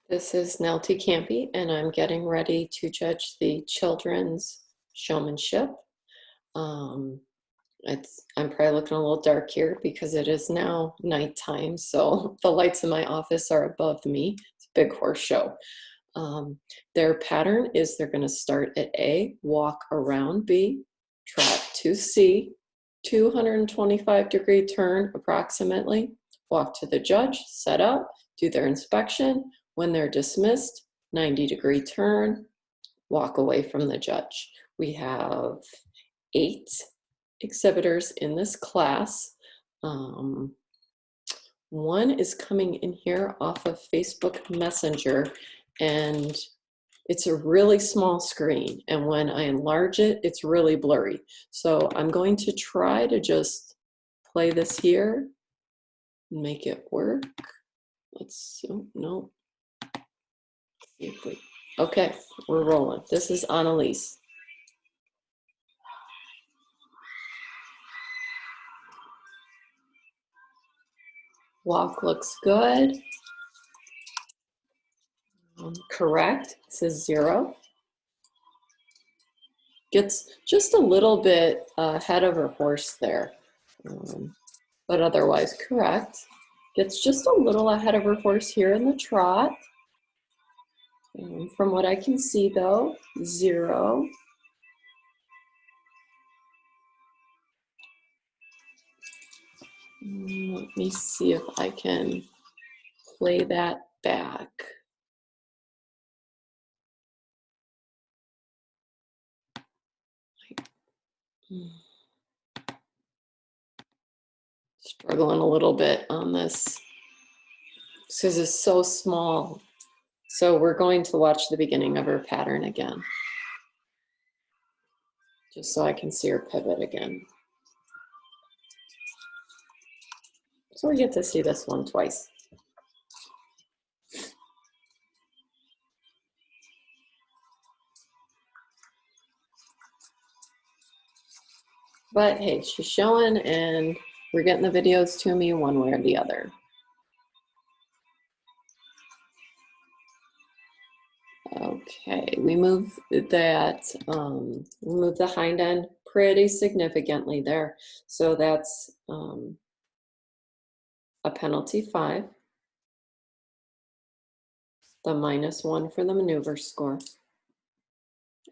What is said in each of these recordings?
This is Nelty Campy, and I'm getting ready to judge the children's showmanship. Um, I'm probably looking a little dark here because it is now nighttime, so the lights in my office are above me. It's a big horse show. Their pattern is they're going to start at A, walk around B, trot to C, 225-degree turn approximately, walk to the judge, set up, do their inspection. When they're dismissed, 90-degree turn, walk away from the judge. We have 8 exhibitors in this class. One is coming in here off of Facebook Messenger, and it's a really small screen, and when I enlarge it, it's really blurry. So I'm going to try to just play this here and make it work. Let's see. Oh, no. See if we, okay, we're rolling. This is Annalise. Walk looks good. Correct. This is 0. Gets just a little bit ahead of her horse there, but otherwise correct. Gets just a little ahead of her horse here in the trot. From what I can see though, 0. Let me see if I can play that back. Struggling a little bit on this because it's so small. So we're going to watch the beginning of her pattern again, just so I can see her pivot again. So we get to see this one twice. But hey, she's showing and we're getting the videos to me one way or the other. Okay, we move that, we move the hind end pretty significantly there. So that's a penalty 5, the -1 for the maneuver score.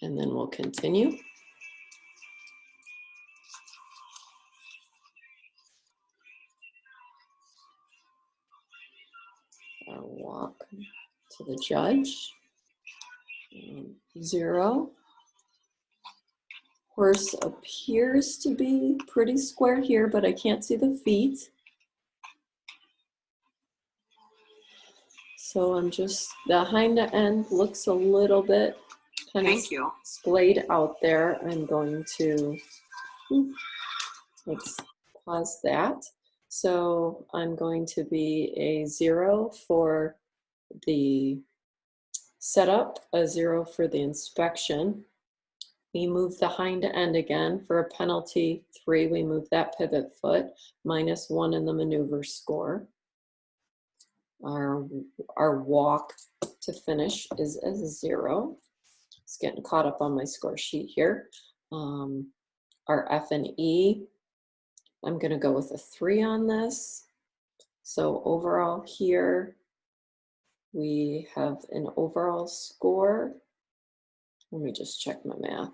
And then we'll continue. I'll walk to the judge. 0. Horse appears to be pretty square here, but I can't see the feet. So I'm just, the hind end looks a little bit kind of splayed out there. I'm going to, let's pause that. So I'm going to be a 0 for the setup, a 0 for the inspection. We move the hind end again for a penalty 3. We move that pivot foot, -1 in the maneuver score. Our walk to finish is a 0. It's getting caught up on my score sheet here. Our F and E, I'm going to go with a 3 on this. So overall here, we have an overall score. Let me just check my math.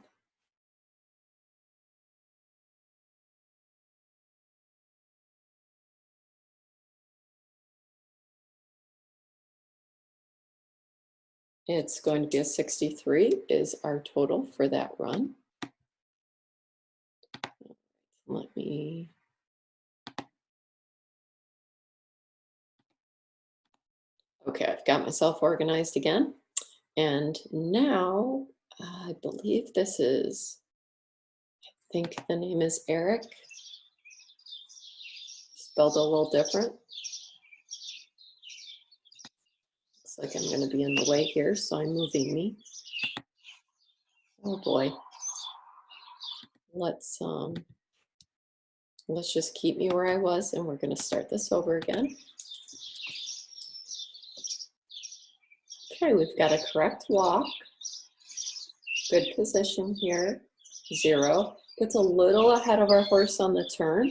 It's going to be a 63 is our total for that run. Let me, okay, I've got myself organized again. And now I believe this is, I think the name is Eric. Spelled a little different. Looks like I'm going to be in the way here, so I'm moving me. Oh boy. Let's just keep me where I was, and we're going to start this over again. Okay, we've got a correct walk. Good position here. 0. Gets a little ahead of our horse on the turn.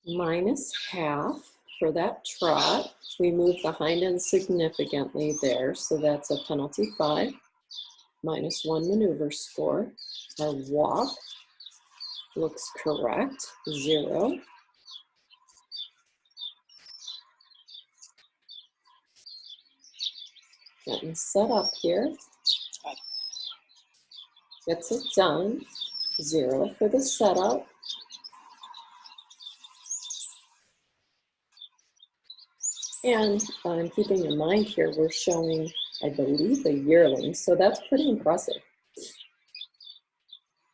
Minus half for that trot. We move the hind end significantly there, so that's a penalty 5. Minus 1 maneuver score. Our walk looks correct, 0. Getting set up here. Gets it done, 0 for the setup. And keeping in mind here, we're showing, I believe, a yearling, so that's pretty impressive.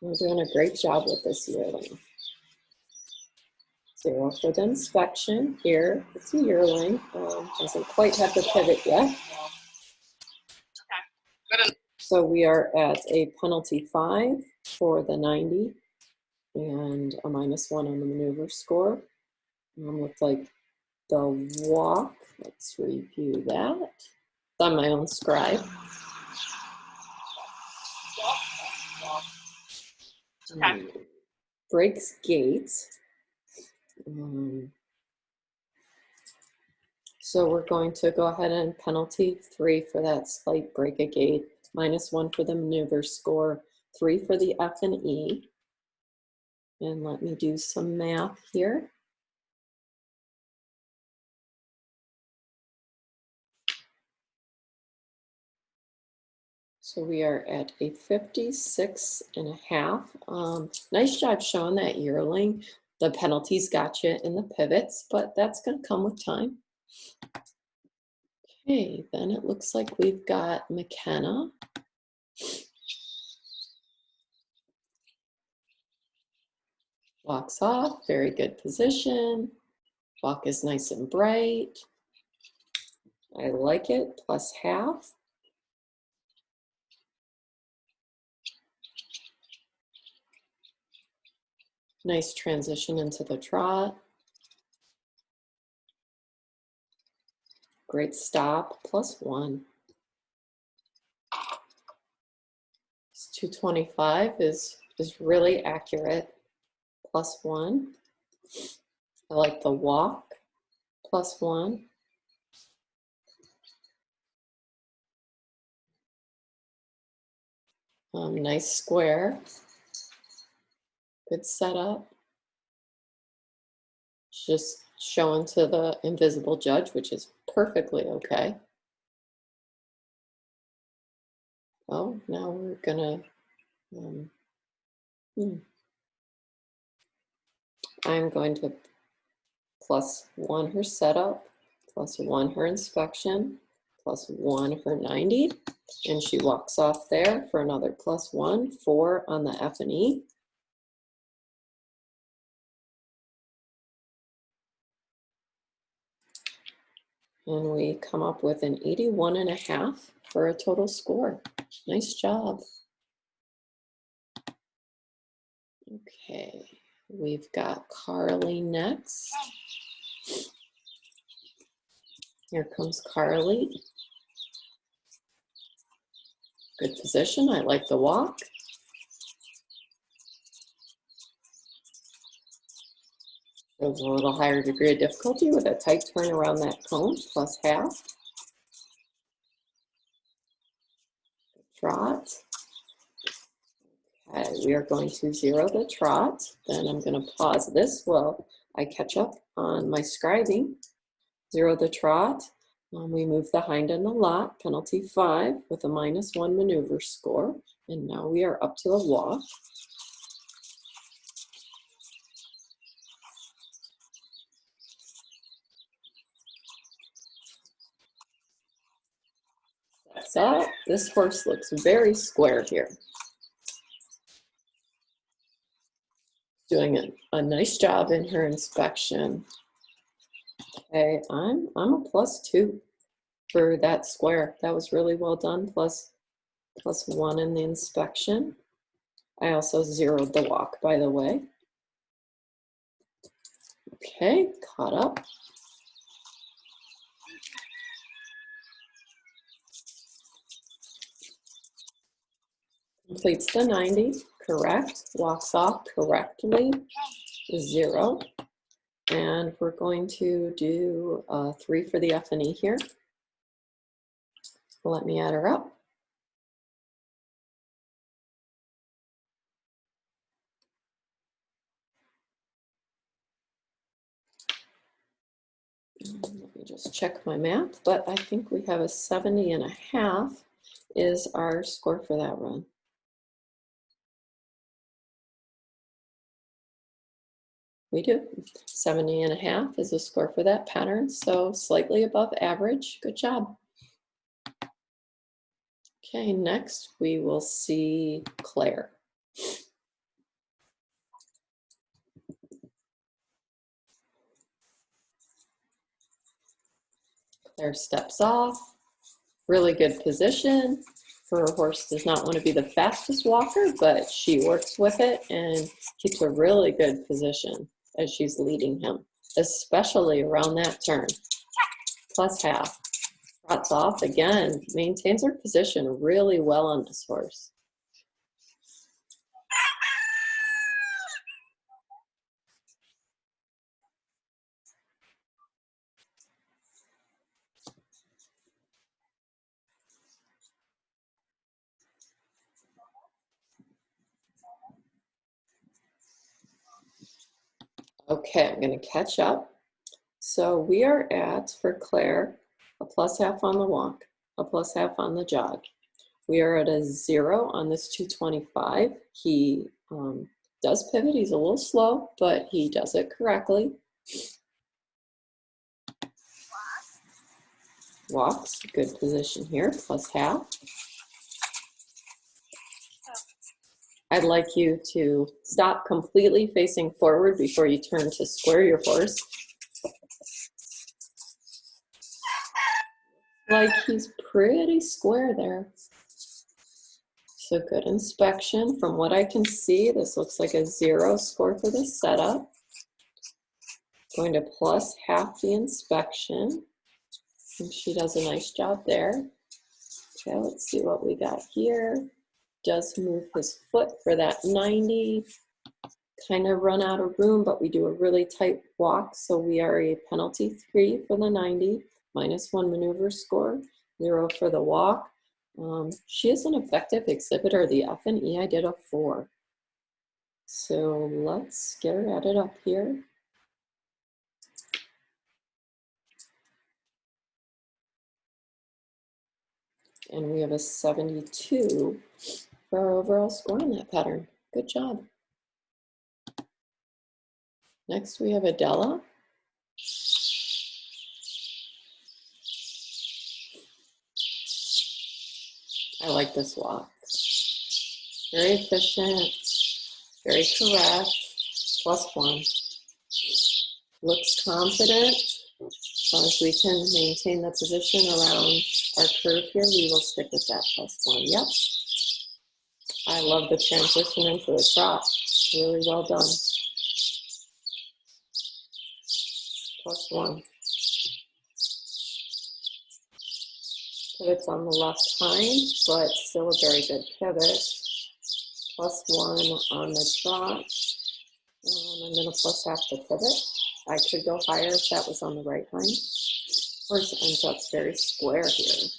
We're doing a great job with this yearling. 0 for the inspection. Here, it's a yearling. Doesn't quite have the pivot yet. So we are at a penalty 5 for the 90 and a minus 1 on the maneuver score. Looks like the walk, let's review that. It's on my own scribe. Breaks gate. So we're going to go ahead and penalty 3 for that slight break a gate, minus 1 for the maneuver score, 3 for the F and E. And let me do some math here. So we are at a 56.5. Nice job showing that yearling. The penalties got you in the pivots, but that's going to come with time. Okay, then it looks like we've got McKenna. Walks off, very good position. Walk is nice and bright. I like it, plus half. Nice transition into the trot. Great stop, plus 1. 225 is really accurate, plus 1. I like the walk, plus 1. Nice square. Good setup. Just showing to the invisible judge, which is perfectly okay. Oh, now we're gonna, I'm going to plus 1 her setup, plus 1 her inspection, plus 1 her 90, and she walks off there for another plus 1, 4 on the F and E. And we come up with an 81.5 for a total score. Nice job. Okay, we've got Carly next. Here comes Carly. Good position, I like the walk. Shows a little higher degree of difficulty with a tight turn around that cone, plus half. Trot. Okay, we are going to 0 the trot. Then I'm going to pause this while I catch up on my scribing. 0 the trot. We move the hind end a lot, penalty 5 with a minus 1 maneuver score. And now we are up to the walk. So this horse looks very square here. Doing a nice job in her inspection. Okay, I'm a plus 2 for that square. That was really well done, plus 1 in the inspection. I also zeroed the walk, by the way. Okay, caught up. Completes the 90, correct. Walks off correctly, 0. And we're going to do 3 for the F and E here. Let me add her up. Let me just check my math, but I think we have a 70.5 is our score for that run. We do. 70.5 is a score for that pattern, so slightly above average. Good job. Okay, next we will see Claire. Claire steps off. Really good position. Her horse does not want to be the fastest walker, but she works with it and keeps a really good position as she's leading him, especially around that turn. Plus half. Trots off again, maintains her position really well on this horse. Okay, I'm going to catch up. So we are at, for Claire, a plus half on the walk, a plus half on the jog. We are at a 0 on this 225. He does pivot. He's a little slow, but he does it correctly. Walks, good position here, plus half. I'd like you to stop completely facing forward before you turn to square your horse. Like he's pretty square there. So good inspection. From what I can see, this looks like a 0 score for the setup. Going to plus half the inspection. And she does a nice job there. Okay, let's see what we got here. Does move his foot for that 90. Kind of run out of room, but we do a really tight walk, so we are a penalty 3 for the 90, -1 maneuver score, 0 for the walk. She is an effective exhibitor. The F and E, I did a 4. So let's get her added up here. And we have a 72 for our overall score in that pattern. Good job. Next we have Adela. I like this walk. Very efficient, very correct, +1. Looks confident. As long as we can maintain the position around our curve here, we will stick with that +1. Yep. I love the transition into the trot. Really well done. +1. Pivot's on the left hind, but still a very good pivot. +1 on the trot. I'm going to plus half the pivot. I could go higher if that was on the right hind. Horse ends up very square here.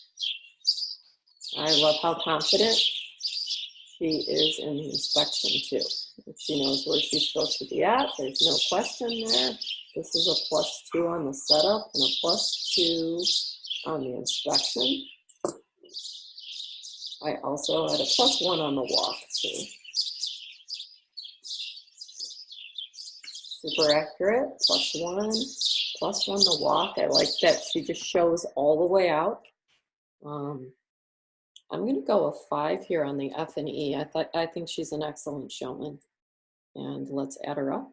I love how confident she is in the inspection too. If she knows where she's supposed to be at, there's no question there. This is a +2 on the setup and a +2 on the inspection. I also had a +1 on the walk too. Super accurate, +1, +1 the walk. I like that she just shows all the way out. I'm going to go a 5 here on the F and E. I think she's an excellent showman. And let's add her up.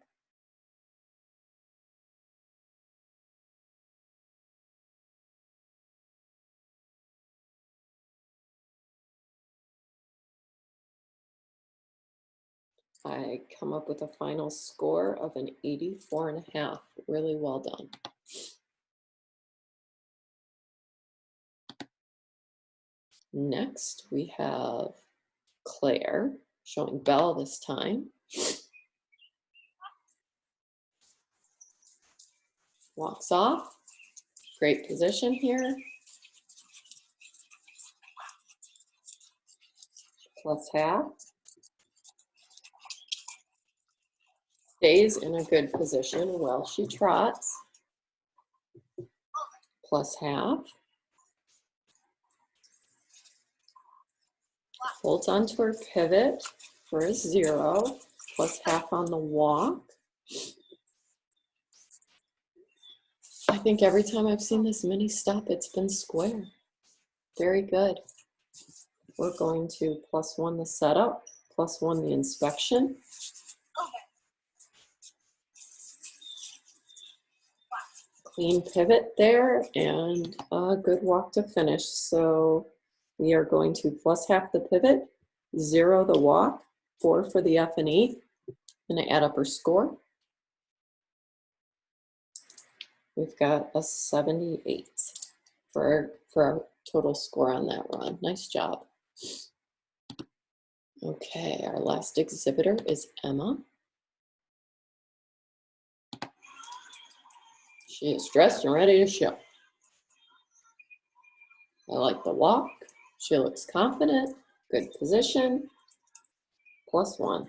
I come up with a final score of an 84.5, really well done. Next, we have Claire showing Belle this time. Walks off. Great position here. Plus half. Stays in a good position while she trots. Plus half. Holds onto her pivot for a 0. Plus half on the walk. I think every time I've seen this mini stop, it's been square. Very good. We're going to +1 the setup, +1 the inspection. Clean pivot there and a good walk to finish. So we are going to +half the pivot, 0 the walk, 4 for the F and E, and I add up her score. We've got a 78 for our total score on that run. Nice job. Okay, our last exhibitor is Emma. She is dressed and ready to show. I like the walk. She looks confident. Good position. +1.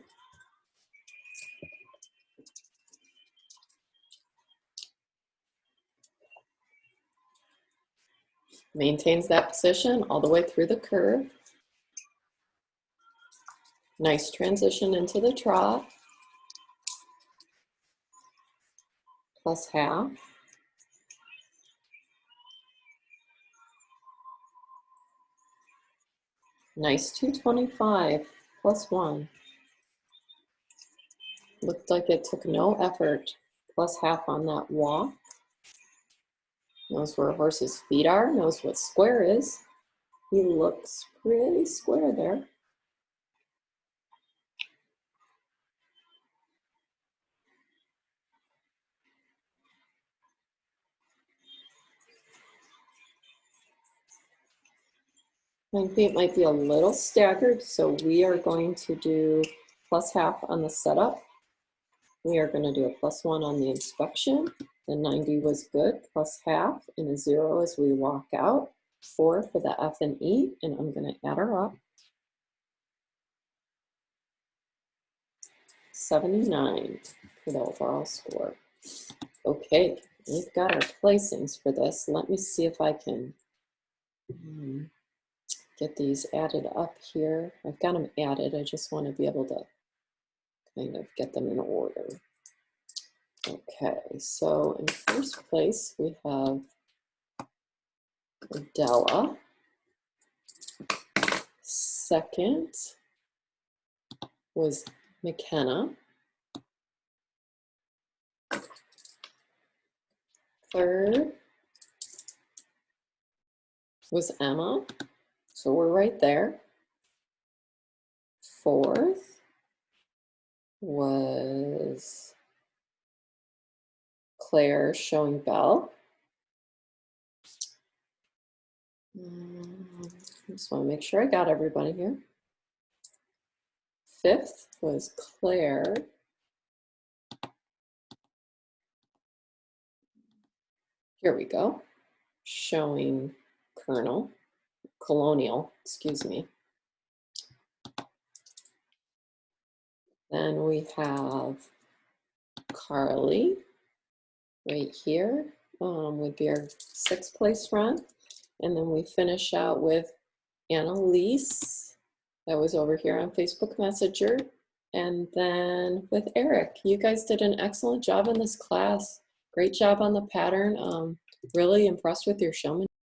Maintains that position all the way through the curve. Nice transition into the trot. +half. Nice 225, +1. Looked like it took no effort. +half on that walk. Knows where a horse's feet are, knows what square is. He looks pretty square there. My feet might be a little staggered, so we are going to do +half on the setup. We are going to do a +1 on the inspection. The 90 was good, +half, and a 0 as we walk out. 4 for the F and E, and I'm going to add her up. 79 for the overall score. Okay, we've got our placings for this. Let me see if I can get these added up here. I've got them added. I just want to be able to kind of get them in order. Okay, so in first place we have Adela. Second was McKenna. Third was Emma. So we're right there. Fourth was Claire showing Belle. Just want to make sure I got everybody here. Fifth was Claire. Here we go. Showing Colonial, excuse me. Then we have Carly right here, would be our 6th place run. And then we finish out with Annalise, that was over here on Facebook Messenger. And then with Eric. You guys did an excellent job in this class. Great job on the pattern. Really impressed with your showmanship.